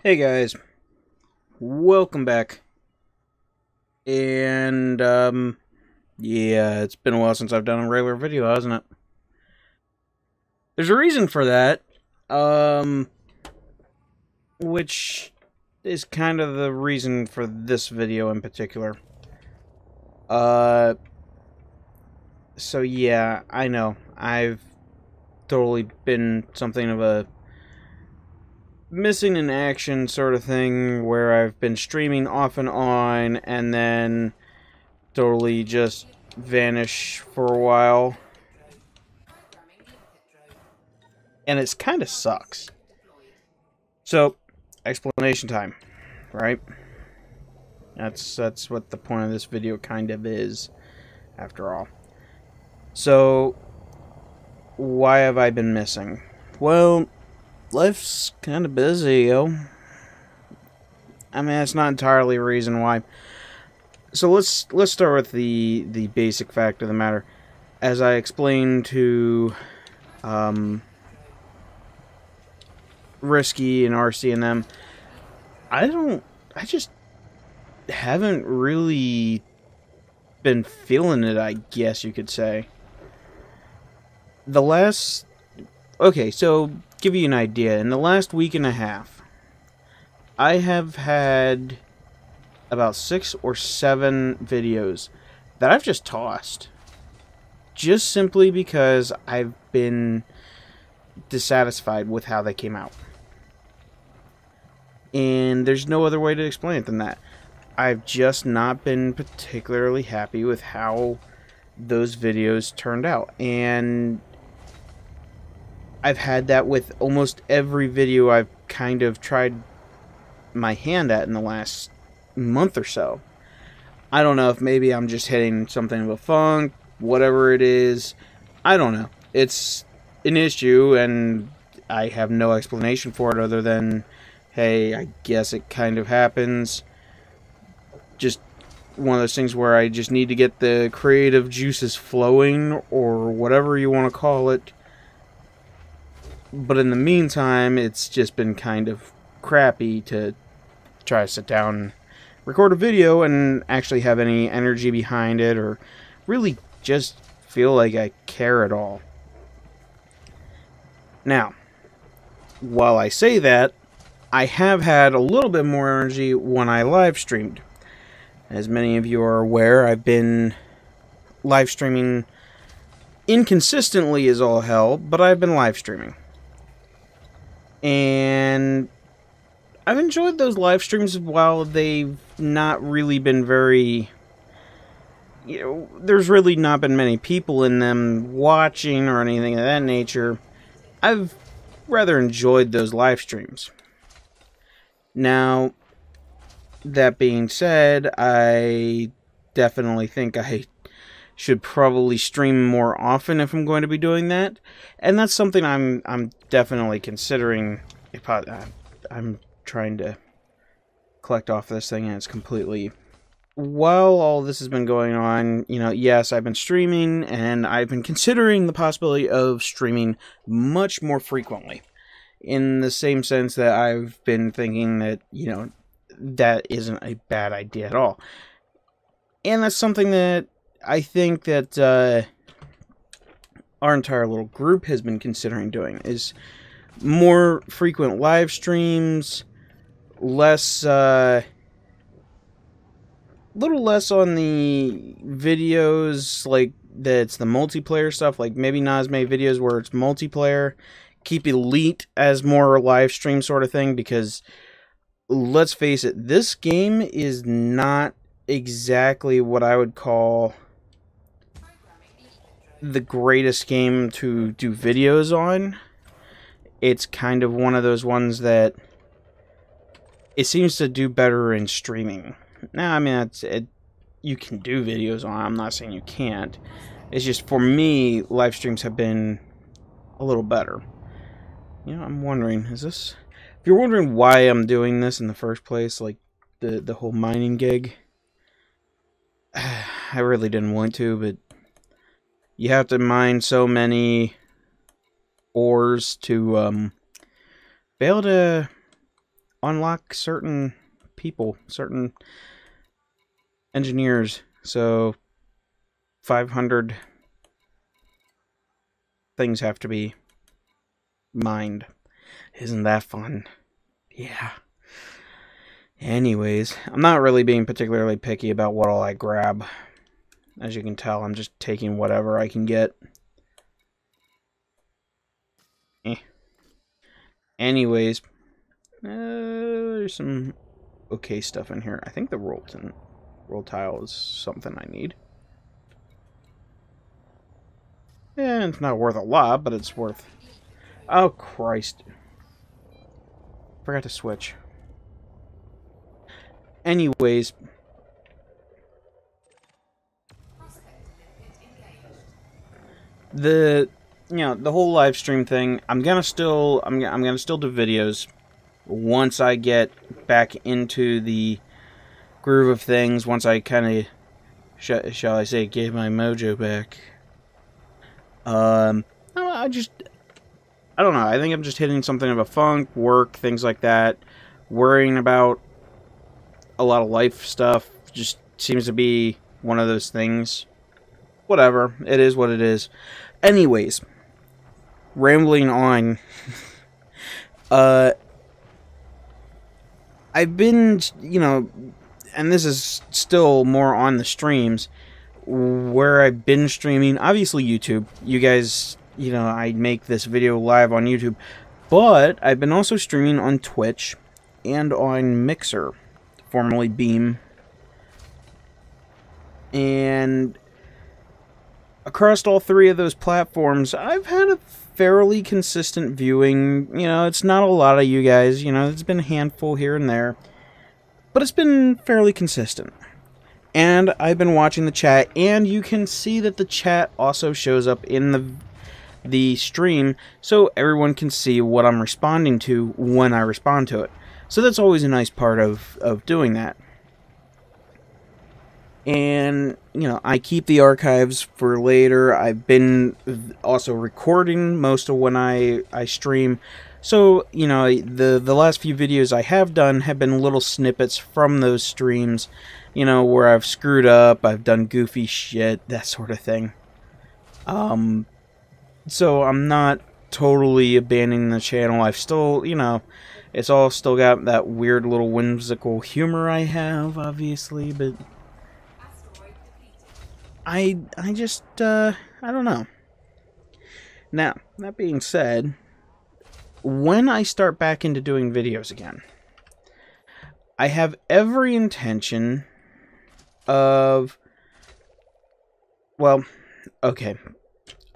Hey guys, welcome back. And, yeah, it's been a while since I've done a regular video, hasn't it? There's a reason for that, which is kind of the reason for this video in particular. So yeah, I know, I've totally been something of a missing in action sort of thing, where I've been streaming off and on, and then totally just vanish for a while. And it's kind of sucks. So, explanation time, right? That's what the point of this video kind of is, after all. So, why have I been missing? Well, life's kind of busy, yo. I mean, that's not entirely a reason why. So let's start with the basic fact of the matter. As I explained to Risky and RC and them, I just haven't really been feeling it, I guess you could say. Okay, so give you an idea, in the last week and a half, I have had about 6 or 7 videos that I've just tossed. Just simply because I've been dissatisfied with how they came out. And there's no other way to explain it than that. I've just not been particularly happy with how those videos turned out. And I've had that with almost every video I've kind of tried my hand at in the last month or so. I don't know if maybe I'm just hitting something of a funk, whatever it is. I don't know. It's an issue, and I have no explanation for it other than, hey, I guess it kind of happens. Just one of those things where I just need to get the creative juices flowing, or whatever you want to call it. But in the meantime, it's just been kind of crappy to try to sit down and record a video and actually have any energy behind it, or really just feel like I care at all. Now, while I say that, I have had a little bit more energy when I live streamed. As many of you are aware, I've been live streaming inconsistently as all hell, but I've been live streaming. And I've enjoyed those live streams while they've not really been very, there's really not been many people in them watching or anything of that nature. I've rather enjoyed those live streams. Now, that being said, I definitely think I should probably stream more often if I'm going to be doing that, and that's something I'm definitely considering. I'm trying to collect off this thing, and it's completely... While all this has been going on, yes, I've been streaming, and I've been considering the possibility of streaming much more frequently. In the same sense that I've been thinking that, that isn't a bad idea at all. And that's something that I think that our entire little group has been considering doing, is more frequent live streams, little less on the videos, like that's the multiplayer stuff, like maybe not as many videos where it's multiplayer. Keep Elite as more live stream sort of thing, because let's face it, this game is not exactly what I would call the greatest game to do videos on. It's kind of one of those ones that it seems to do better in streaming. Now, I mean, you can do videos on it. I'm not saying you can't. It's just, for me, live streams have been a little better. I'm wondering, if you're wondering why I'm doing this in the first place, like the whole mining gig, I really didn't want to, but you have to mine so many ores to be able to unlock certain people, certain engineers. So 500 things have to be mined. Isn't that fun? Yeah. Anyways, I'm not really being particularly picky about what all I grab. As you can tell, I'm just taking whatever I can get. Anyways, there's some okay stuff in here. I think the roll tile is something I need. Yeah, it's not worth a lot, but it's worth... Oh, Christ. Forgot to switch. Anyways... The whole live stream thing, I'm gonna still do videos once I get back into the groove of things, once I kind of, shall I say, get my mojo back. I don't know, I think I'm just hitting something of a funk, work, things like that. Worrying about a lot of life stuff just seems to be one of those things. Whatever, it is what it is. Anyways, rambling on. I've been, and this is still more on the streams, where I've been streaming, obviously YouTube. You guys, I make this video live on YouTube, but I've been also streaming on Twitch and on Mixer, formerly Beam. And across all three of those platforms, I've had a fairly consistent viewing. It's not a lot of you guys. It's been a handful here and there. But it's been fairly consistent. And I've been watching the chat, and you can see that the chat also shows up in the stream, so everyone can see what I'm responding to when I respond to it. So that's always a nice part of doing that. And, I keep the archives for later. I've been also recording most of when I stream. So, the last few videos I have done have been little snippets from those streams, where I've screwed up, I've done goofy shit, that sort of thing. So I'm not totally abandoning the channel. I've still, it's all still got that weird little whimsical humor I have, obviously, but I just, I don't know. Now, that being said, when I start back into doing videos again, I have every intention of, well, okay,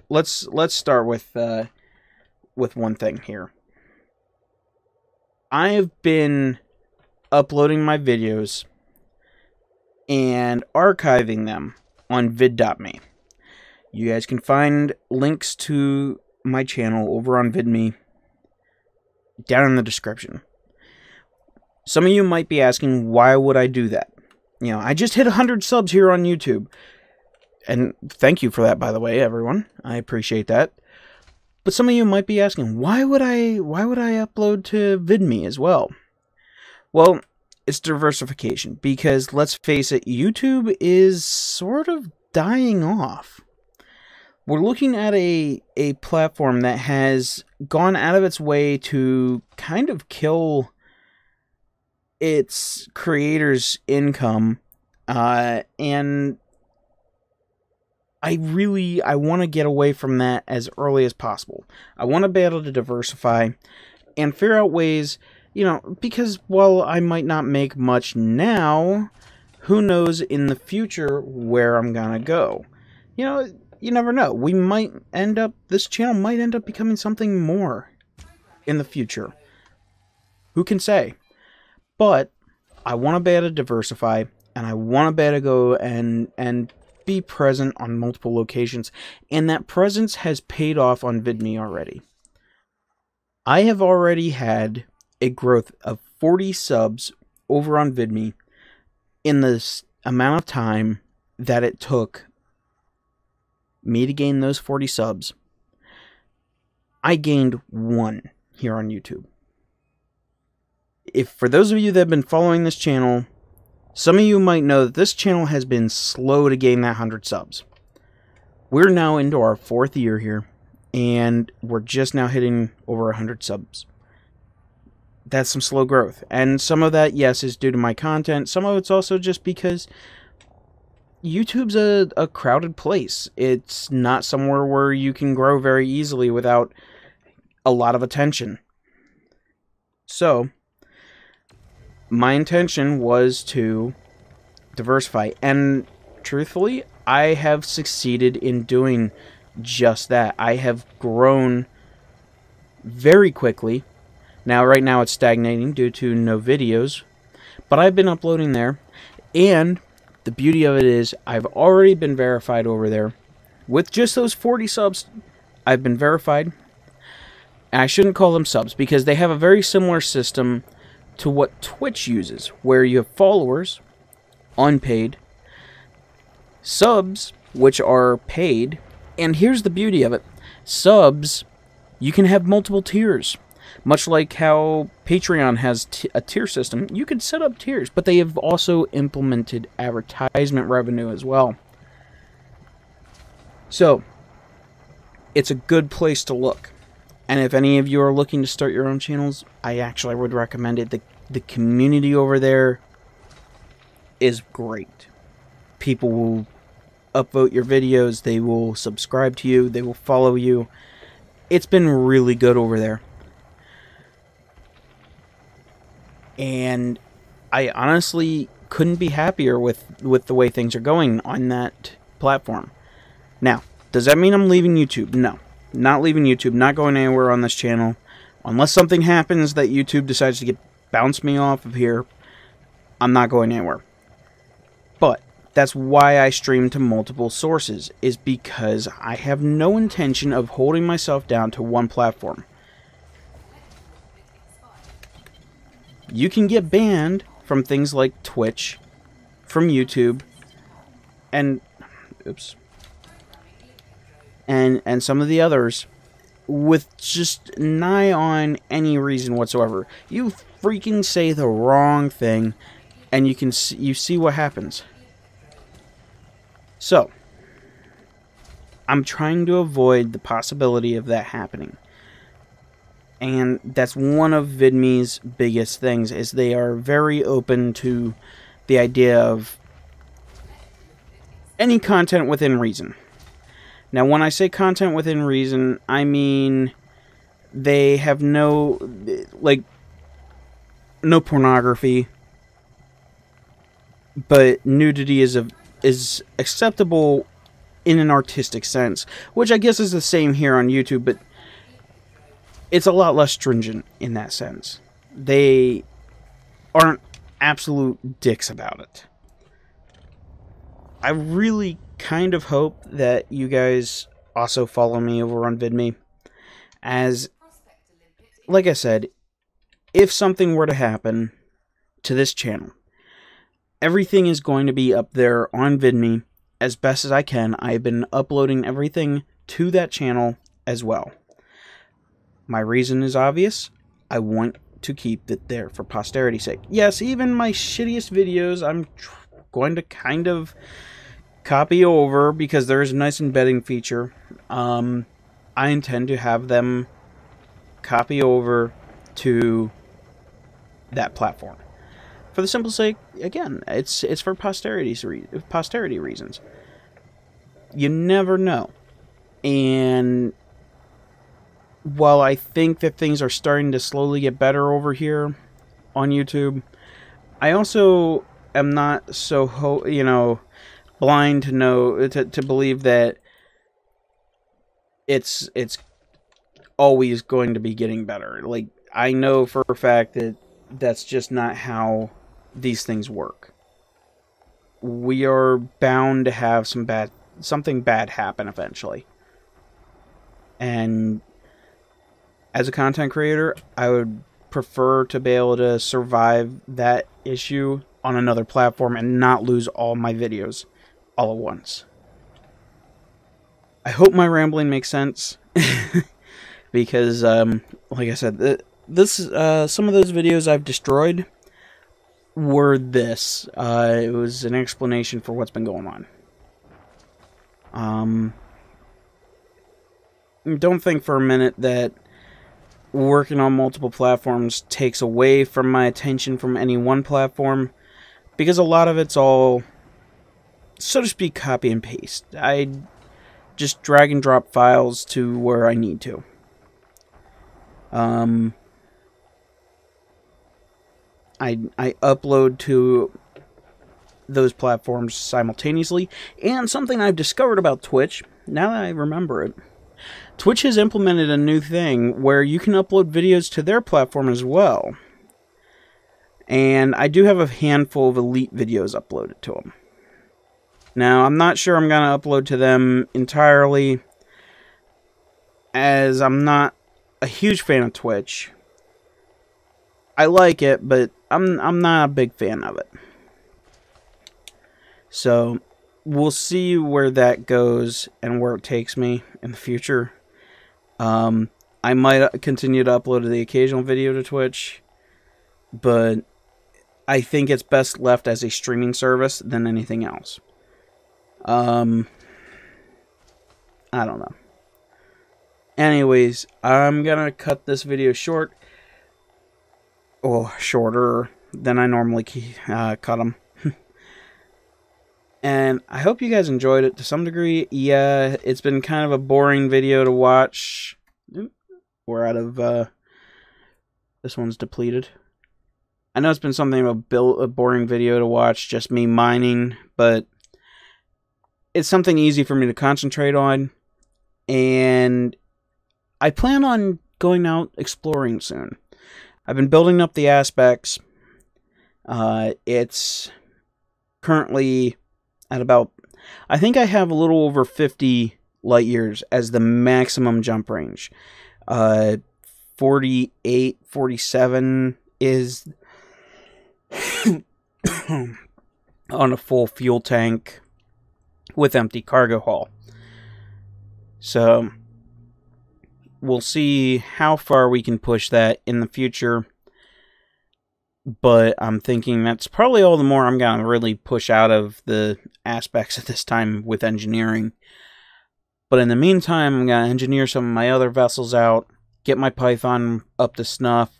let's start with one thing here. I have been uploading my videos and archiving them on vid.me. You guys can find links to my channel over on vidme down in the description. Some of you might be asking, why would I do that? I just hit 100 subs here on YouTube. And thank you for that, by the way, everyone. I appreciate that. But some of you might be asking, why would I upload to vidme as well? Well, it's diversification, because let's face it, YouTube is sort of dying off. We're looking at a platform that has gone out of its way to kind of kill its creators' income, and I want to get away from that as early as possible. I want to be able to diversify and figure out ways, because while I might not make much now, who knows in the future where I'm gonna go. You never know. This channel might end up becoming something more in the future. Who can say? But I want to be able to diversify, and I want to be able to go and be present on multiple locations, and that presence has paid off on vidme already. I have already had a growth of 40 subs over on vidme in this amount of time that it took me to gain those 40 subs. I gained 1 here on YouTube. if for those of you that have been following this channel, some of you might know that this channel has been slow to gain that 100 subs. We're now into our 4th year here, and we're just now hitting over 100 subs. That's some slow growth. And some of that, yes, is due to my content. Some of it's also just because YouTube's a crowded place. It's not somewhere where you can grow very easily without a lot of attention. So, my intention was to diversify. And truthfully, I have succeeded in doing just that. I have grown very quickly. Now, right now it's stagnating due to no videos, but I've been uploading there, and the beauty of it is I've already been verified over there. With just those 40 subs, I've been verified. And I shouldn't call them subs because they have a very similar system to what Twitch uses, where you have followers, unpaid, subs, which are paid, and here's the beauty of it. Subs, you can have multiple tiers. Much like how Patreon has a tier system, you could set up tiers, but they have also implemented advertisement revenue as well. So, it's a good place to look. And if any of you are looking to start your own channels, I actually would recommend it. The community over there is great. People will upvote your videos, they will subscribe to you, they will follow you. It's been really good over there. And I honestly couldn't be happier with the way things are going on that platform. Now, does that mean I'm leaving YouTube? No. Not leaving YouTube, not going anywhere on this channel. Unless something happens that YouTube decides to bounce me off of here, I'm not going anywhere. But that's why I stream to multiple sources, is because I have no intention of holding myself down to one platform. You can get banned from things like Twitch, from YouTube, and oops, and some of the others with just nigh on any reason whatsoever. You freaking say the wrong thing, and you see what happens. So, I'm trying to avoid the possibility of that happening. And that's one of VidMe's biggest things, is they are very open to the idea of any content within reason. Now, when I say content within reason, I mean they have no pornography, but nudity is acceptable in an artistic sense, which I guess is the same here on YouTube, but it's a lot less stringent in that sense. They aren't absolute dicks about it. I really kind of hope that you guys also follow me over on VidMe, as, like I said, if something were to happen to this channel, everything is going to be up there on VidMe as best as I can. I've been uploading everything to that channel as well. My reason is obvious. I want to keep it there for posterity's sake. Yes, even my shittiest videos, I'm going to kind of copy over because there is a nice embedding feature. I intend to have them copy over to that platform. For the simple sake, again, it's for posterity reasons. You never know. And while I think that things are starting to slowly get better over here on YouTube, I also am not so blind to believe that it's always going to be getting better. Like, I know for a fact that that's just not how these things work. We are bound to have something bad happen eventually. And as a content creator, I would prefer to be able to survive that issue on another platform and not lose all my videos all at once. I hope my rambling makes sense. Because, like I said, some of those videos I've destroyed were this. It was an explanation for what's been going on. Don't think for a minute that working on multiple platforms takes away from my attention from any one platform, because a lot of it's all, so to speak, copy and paste. I just drag and drop files to where I need to. I upload to those platforms simultaneously, and something I've discovered about Twitch, now that I remember it, Twitch has implemented a new thing where you can upload videos to their platform as well. And I do have a handful of elite videos uploaded to them. Now, I'm not sure I'm going to upload to them entirely, as I'm not a huge fan of Twitch. I like it, but I'm not a big fan of it. So, we'll see where that goes and where it takes me in the future. I might continue to upload the occasional video to Twitch, but I think it's best left as a streaming service than anything else. I don't know. Anyways, I'm gonna cut this video short. Or shorter than I normally cut them. And I hope you guys enjoyed it to some degree. Yeah, it's been kind of a boring video to watch. We're out of, this one's depleted. I know it's been something of a boring video to watch, just me mining, but it's something easy for me to concentrate on. And I plan on going out exploring soon. I've been building up the aspects. It's currently at about, I think I have a little over 50 light years as the maximum jump range. 48, 47 is on a full fuel tank with empty cargo hull. So we'll see how far we can push that in the future. But I'm thinking that's probably all the more I'm going to really push out of the aspects at this time with engineering. But in the meantime, I'm going to engineer some of my other vessels out, get my Python up to snuff.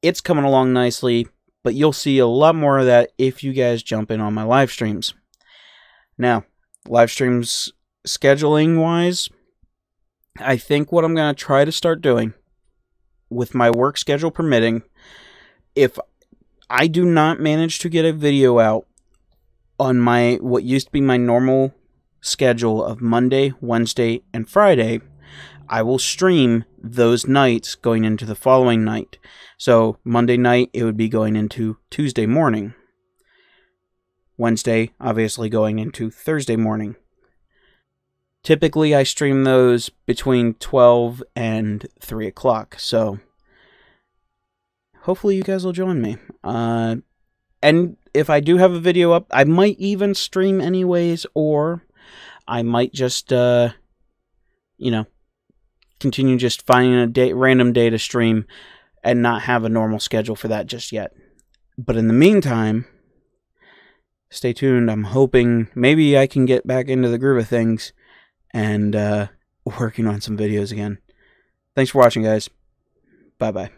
It's coming along nicely, but you'll see a lot more of that if you guys jump in on my live streams. Now, live streams scheduling-wise, I think what I'm going to try to start doing, with my work schedule permitting, if I do not manage to get a video out on my what used to be my normal schedule of Monday, Wednesday, and Friday, I will stream those nights going into the following night. So Monday night, it would be going into Tuesday morning. Wednesday, obviously, going into Thursday morning. Typically, I stream those between 12 and 3 o'clock, so hopefully you guys will join me. And if I do have a video up, I might even stream anyways, or I might just, you know, continue just finding a random day to stream and not have a normal schedule for that just yet. But in the meantime, stay tuned. I'm hoping maybe I can get back into the groove of things and working on some videos again. Thanks for watching, guys. Bye-bye.